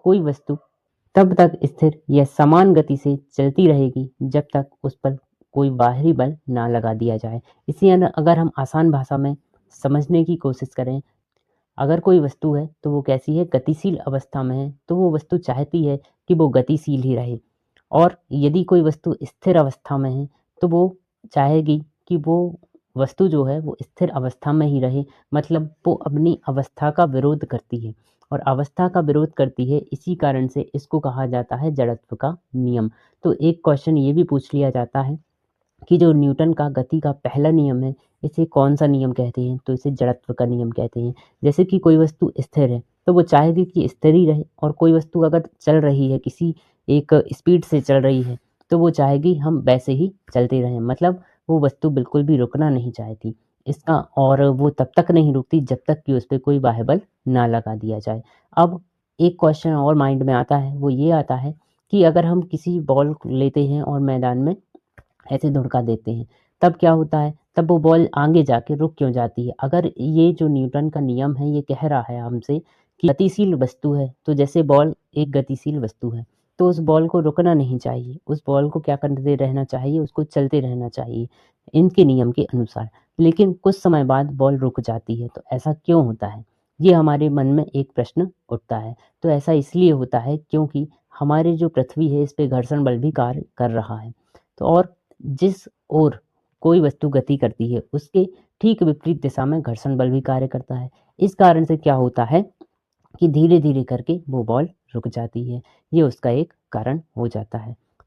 कोई वस्तु तब तक स्थिर या समान गति से चलती रहेगी जब तक उस पर कोई बाहरी बल ना लगा दिया जाए। इसी अगर हम आसान भाषा में समझने की कोशिश करें, अगर कोई वस्तु है तो वो कैसी है, गतिशील अवस्था में है, तो वो वस्तु चाहती है कि वो गतिशील ही रहे। और यदि कोई वस्तु स्थिर अवस्था में है तो वो चाहेगी कि वो वस्तु जो है वो स्थिर अवस्था में ही रहे, मतलब वो अपनी अवस्था का विरोध करती है और अवस्था का विरोध करती है, इसी कारण से इसको कहा जाता है जड़त्व का नियम। तो एक क्वेश्चन ये भी पूछ लिया जाता है कि जो न्यूटन का गति का पहला नियम है, इसे कौन-सा नियम कहते हैं? तो इसे जड़त्व का नियम कहते हैं। जैसे कि कोई वस्तु स्थिर है, तो वो चाहेगी कि स्थिर ही रहे, और कोई वस्तु अगर चल रही है, किसी एक स्पीड से चल रही है, तो वो चाहेगी हम वैसे ही चलते रहें। मतलब वो वस्तु बिल्कुल भी रुकना नहीं चाहती। इसका और वो तब तक नहीं रुकती जब तक कि उस पे कोई बाह्य बल ना लगा दिया जाए। अब एक क्वेश्चन और माइंड में आता है, वो ये आता है कि अगर हम किसी बॉल को लेते हैं और मैदान में ऐसे धुड़का देते हैं, तब क्या होता है? तब वो बॉल आगे जाके रुक क्यों जाती है? अगर ये जो न्यूटन का नियम है ये कह रहा है हमसे कि गतिशील वस्तु है, तो जैसे बॉल एक गतिशील वस्तु है, तो उस बॉल को रुकना नहीं चाहिए। उस बॉल को क्या करते रहना चाहिए? उसको चलते रहना चाहिए, इनके नियम के अनुसार। लेकिन कुछ समय बाद बॉल रुक जाती है, तो ऐसा क्यों होता है? ये हमारे मन में एक प्रश्न उठता है। तो ऐसा इसलिए होता है क्योंकि हमारी जो पृथ्वी है, इस पे घर्षण बल भी कार्य कर रहा है। तो और जिस ओर कोई वस्तु गति करती है, उसके ठीक विपरीत दिशा में घर्षण बल भी कार्य करता है। इस कारण से क्या होता है कि धीरे-धीरे करके वो बॉल रुक जाती है। ये उसका एक कारण हो जाता है।